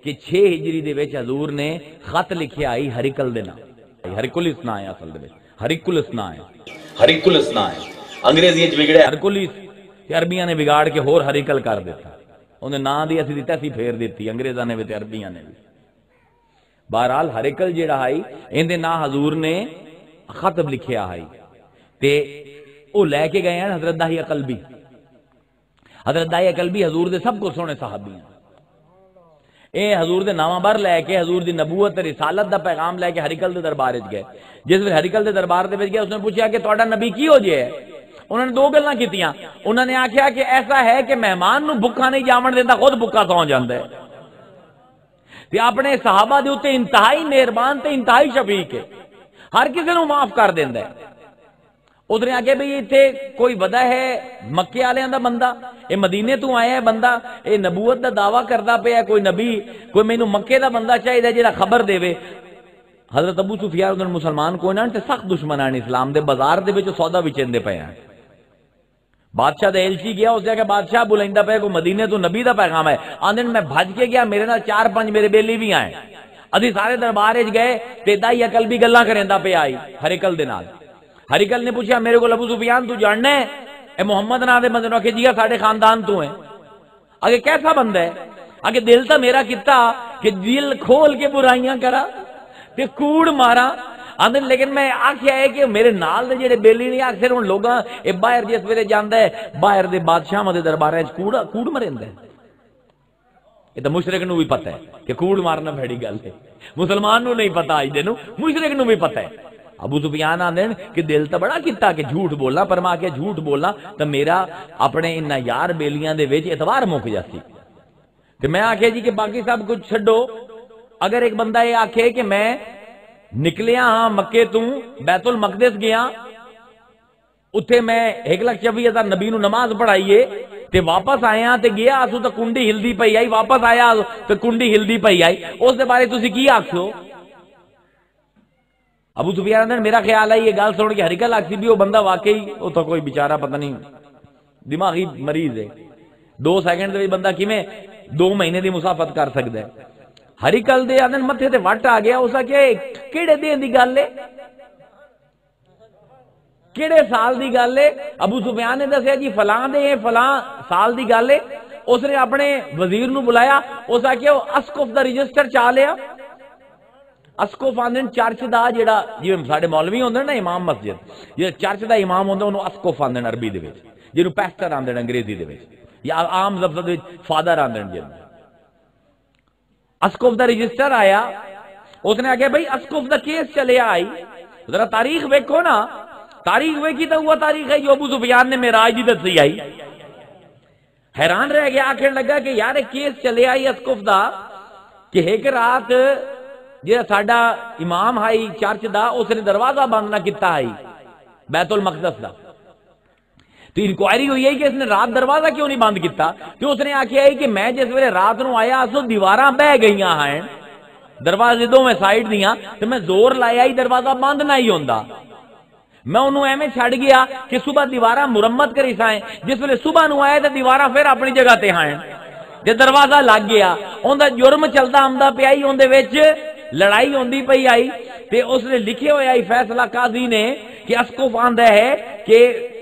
کہ 6 ہجری دے وچ حضور نے خط لکھیا آئی ہریکل دے نام، ہریکولس نا ہے اصل دے وچ، ہریکولس نا ہے، ہریکولس نا ہے، انگریزی وچ بگڑیا ہرکولس، عربیاں نے بگاڑ کے ہور ہریکل کر دیتا، انہیں نا دی اسی دیتا سی پھیر دیتی، انگریزاں نے بھی تے عربیاں نے بھی۔ بہرحال ہریکل جیڑا ہے اندے نا حضور نے خط لکھیا ہے تے او لے کے گئے ہیں حضرت داہیہ قلبی۔ حضرت داہیہ قلبی حضور دے سب کو سونے صحابی ہیں، اے حضور دے نامہ بر لے کے حضور دی نبوت رسالت دا پیغام لے کے ہریکل دے دربار وچ گئے۔ جس ویلے ہریکل دے دربار دے وچ گئے اس نے پوچھا کہ تہاڈا نبی کی ہو جے ہے؟ انہوں نے 2 گلاں کیتیاں، انہوں نے آکھیا کہ ایسا ہے کہ مہمان نو بھکا نہیں جاون دیندا، خود بھکا سو جاندا ہے، تے اپنے صحابہ دے اوتے انتہائی مہربان تے انتہائی شفیق ہے، ہر کسی نو معاف کر دیندا ہے۔ ادھر آ کے بھئی اتنے کوئی ودا ہے مکے والوں دا بندہ، اے مدینے تو آیا ہے بندہ، اے نبوت دا دعویٰ کردا پیا کوئی نبی، کوئی مینوں مکے دا بندہ چاہیے جڑا خبر دے۔ حضرت ابو سفیان ادھر مسلمان کوئی نہ تے سخت دشمنان اسلام دے، بازار دے وچ سودا وچیندے پے ہیں۔ بادشاہ دے ایلچی گیا، اس نے کہا بادشاہ بلائندا پیا کوئی مدینے تو نبی دا پیغام ہے، آندے میں بھج کے گیا، میرے نال 4-5 میرے بیلی بھی آئے، ادھی سارے دربار وچ گئے تے داہیہ قلبی گلاں کریندا پیا آئی ہریکل دے نال۔ ہریکل نے پوچھا میرے کو ابو سفیان تو جاننا ہے؟ اے محمد نا دے بندے نو کہ جی ساڈے خاندان تو ہیں۔ اگے کیسا بندہ ہے؟ اگے دل تا میرا کیتا کہ دل کھول کے برائیاں کرا تے کوڑ مارا، آندے لیکن میں آکھیا ہے کہ میرے نال دے جڑے بیلی نہیں اکثر ہن لوگاں اے باہر جس ویلے جاندا ہے باہر دے بادشاہاں دے درباراں وچ کوڑ مریندا ہے۔ یہ تو مشرک نو بھی پتہ ہے کہ کوڑ مارنا بڑی گل ہے، مسلمان نو نہیں پتہ، اج دے نو مشرک نو بھی پتہ ہے۔ ابو سفیان آندے کہ دل تو بڑا کیتا کہ جھوٹ بولنا، پر میں کہ جھوٹ بولنا تو میرا اپنے ان یار بیلیاں دے وچ اعتبار مک جاسی۔ کہ میں آکھے جی کہ باقی سب کچھ چھڈو، اگر ایک بندہ یہ آکھے کہ میں نکلیا ہاں مکے تو بیت المقدس گیا، اتھے میں 1,24,000 نبی نو نماز پڑھائیے تے واپس آیا تے گیا اسو تے کنڈی ہلدی پئی آئی، واپس آیا تے کنڈی ہلدی پئی آئی، اس دے بارے تسی کی آکھو؟ ابو سفیان نے میرا خیال ہے یہ گل سن کے ہریکل آکسی بھی وہ بندہ واقعی وہ تو کوئی بیچارہ پتہ نہیں دماغی مریض ہے، 2 سیکنڈ دے بندہ کیویں 2 مہینے دی مسافت کر سکدا ہے۔ ہریکل دے آندن متھے تے وٹ آ گیا، اس کہ کیڑے دین دی گل ہے، کیڑے سال دی گل ہے؟ ابو سفیان نے دسیا جی فلاں دے فلاں سال دی گل ہے۔ اس نے اپنے وزیر نو بلایا، اس کہ اسقف دا رجسٹر چا لیا۔ اسقف آندن چرچ دا جڑا جویں ساڈے مولوی ہوندے نا امام مسجد، جڑا چرچ دا امام ہوندا اونوں اسقف آندن عربی دے وچ، جنوں پیسٹر آندن انگریزی دے وچ، یا عام لفظ وچ فادر آندن جن۔ اسقف دا رجسٹر آیا، اس نے آکھیا بھئی اسقف دا کیس چلیا آئی، ذرا تاریخ ویکھو نا، تاریخ ویکھی تو وہ تاریخ ہے جو ابو سفیان نے معراج دی دسی آئی۔ حیران رہ گیا، آکھن لگا کہ یار کیس چلیا آئی اسقف دا کہ ایک رات جہاں ساڈا امام ہائی چرچ دا اس نے دروازہ بند نہ کیتا آئی بیت المقدس دا، تو انکوائری ہوئی ہے کہ اس نے رات دروازہ کیوں نہیں بند کیتا؟ تو اس نے آکھیا ہے کہ میں جس ویلے رات نو آیا اسو دیواراں بہ گئیاں ہیں دروازے دو میں سائیڈ دیاں، تو میں زور لایا ہی دروازہ بند نہ ہی ہوندا، میں انہوں ایویں چھڑ گیا کہ صبح دیواراں مرمت کری سائیں، جس ویلے صبح نو آیا تو دیواراں پھر اپنی جگہ تے ہیں، جے دروازہ لگ گیا اوندا جرم چلدا آمدا پیا ہی، اون دے وچ لڑائی ہوندی پئی آئی، تے اس نے لکھے ہوئے آئی فیصلہ قاضی نے کہ اسقف آندا ہے کہ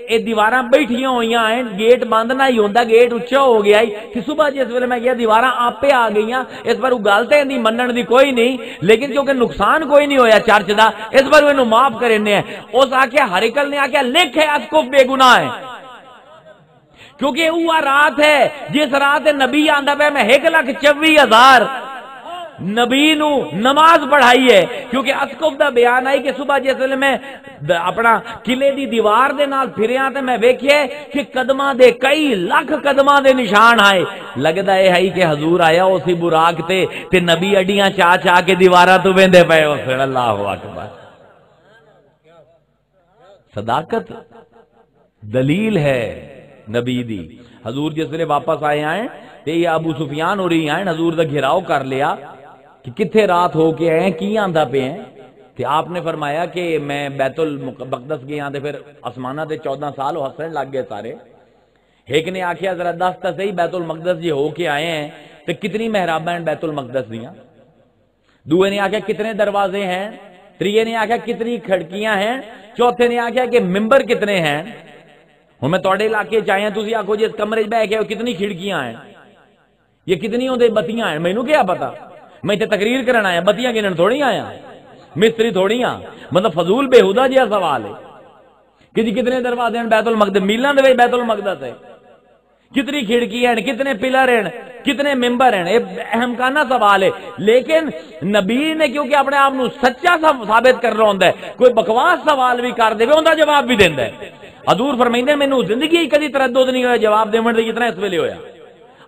اے دیواراں بیٹھیاں ہوئیاں ہیں، گیٹ بند نہ ہی ہوندا، گیٹ اچھا ہو گیا ہی کہ صبح جس ویلے میں گیا دیواراں آپے آ گئیاں، اس پر وہ گل تے دی منن دی کوئی نہیں، لیکن کیونکہ نقصان کوئی نہیں ہویا چرچ دا اس پر انہوں معاف کرنے ہیں۔ اس آکھیا ہریکل نے آکھیا لکھ ہے اسقف بے گناہ ہے، کیونکہ وہ رات ہے جس رات نبی آندا پیا میں 1,24,000 نبی نو نماز پڑھائی ہے، کیونکہ اسقف دا بیان آئی کہ صبح جس ویلے میں اپنا قلعے دی دیوار دے نال پھریاں تے میں ویکھیا کہ قدماں دے کئی لاکھ قدماں دے نشان آئے، لگدا اے ہے کہ حضور آیا اسی براق تے نبی اڈیاں چا چا کے دیواراں تو ویندے پئے ہو۔ اللہ اکبر، صداقت دلیل ہے نبی دی۔ حضور جس ویلے واپس آئے ہیں تے یہ ابو سفیان ہو رہی ہیں، حضور دا گھیراؤ کر لیا کہ کتھے رات ہو کے آئے کی آندا پہ ہیں، تے آپ نے فرمایا کہ میں بیت المقدس گیا تے پھر آسمانہ تے 14 سال ہسن لگ گئے سارے۔ ایک نے آکھیا ذرا دس تا صحیح بیت المقدس جی ہو کے آئے ہیں تے کتنی محراباں بیت المقدس دیاں؟ دوے نے آکھیا کتنے دروازے ہیں؟ تریے نے آکھیا کتنی کھڑکیاں ہیں؟ چوتھے نے آکھیا کہ ممبر کتنے ہیں؟ ہوں میں تواڈے علاقے چ آیا تسی آکھو جی اس کمرے چ بیٹھ کے کتنی کھڑکیاں ہیں، یہ کتنی ہوندے بتیاں ہیں؟ مینوں کیا پتا، میں تے تقریر کرن آیا، بتیاں گنن تھوڑی آیا، مستری تھوڑی ہاں۔ مطلب فضول بےہودہ جہا سوال ہے کہ جی کتنے دروازے ہیں بیت المقدس؟ میلاں دے وچ بیت المقدس ہے، کتنی کھڑکیاں ہیں، کتنے پلر ہیں، کتنے ممبر ہیں؟ یہ اہمکانہ سوال ہے، لیکن نبی نے کیونکہ اپنے آپ نو سچا ثابت کر رہا ہوندا ہے، کوئی بکواس سوال بھی کر دے اوندا جواب بھی دیندا ہے۔ حضور فرمائندے مینوں زندگی کدی تردد نہیں ہویا جواب دیون دی جتنا اس ویلے ہویا۔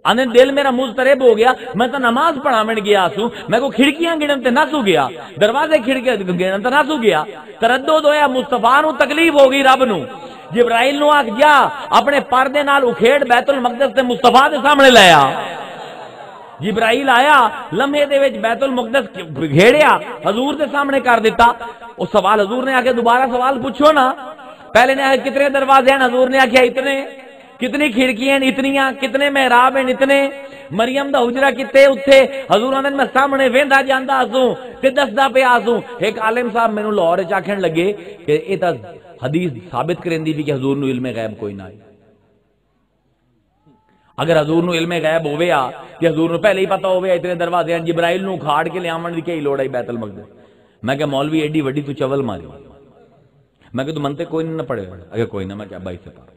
آنے دل میرا مضطرب ہو گیا، میں تو نماز پڑھاون گیا سوں، میں کو کھڑکیاں گنن تے نہ سو گیا، دروازے کھڑکیاں گنن تے نہ سو گیا، تردد ہویا، مصطفیٰ نو تکلیف ہو گئی، رب نو جبرائیل نو آکھ جا اپنے پردے نال اکھیڑ بیت المقدس تے مصطفیٰ دے سامنے لایا۔ جبرائیل آیا، لمحے دے وچ بیت المقدس گھیڑیا، حضور دے سامنے کر دیتا۔ اس سوال حضور نے آکے دوبارہ سوال پوچھو نا، پہلے نے آکھیا کتنے دروازے ہیں؟ حضور نے آکھیا اتنے۔ کتنی کھڑکیاں ہیں؟ اتنیاں۔ کتنے محراب ہیں؟ اتنے۔ مریم دا حجرہ کتے اتھے؟ حضور نے میں سامنے ویندا جاندا سوں تے دسدا پیا سوں۔ ایک عالم صاحب مینوں لاہور وچ آکھن لگے کہ اے تا حدیث ثابت کریندی بھی کہ حضور نو علم غیب کوئی نہ ہے۔ اگر حضور نو علم غیب ہویا کہ حضور نو پہلے ہی پتہ ہویا اتنے دروازے ہیں، جبرائیل نو کھاڑ کے لے آون دی کی لوڑ ہے بیت المقدس؟ میں کہ مولوی ایڈی وڈی تو چول ماری، میں کہ تو منتے کوئی نہ پڑھے؟ اگر کوئی نہ، میں کیا بائی سے پڑھ،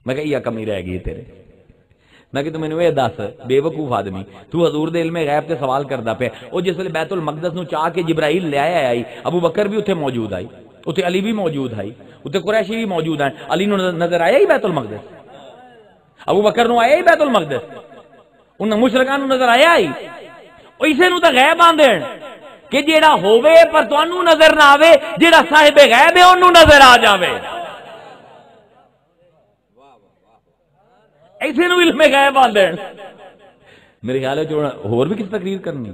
میں کہ یہ کمی رہ گئی تیرے، میں کہ تو مینوں یہ دس بے وقوف آدمی، تو حضور دے علم غیب تے سوال کردا پیا۔ او جس ویلے بیت المقدس نو چاہ کے جبرائیل لے آیا آئی، ابو بکر بھی اتنے موجود آئی، اتنے علی بھی موجود آئی، اتنے قریشی بھی موجود ہیں، علی نو نظر آیا ہی بیت المقدس، ابو بکر نو آیا ہی بیت المقدس، انہاں مشرکاں نو نظر آیا ہی۔ او اسے نو تے غیب آندے کہ جیڑا ہووے پر تانوں نظر نہ آوے، جیڑا صاحب غیب ہے اونوں نظر آ جاوے، ایسے نو علم غیب آندے۔ میرے خیال ہے جو اور بھی کس تقریر کرنی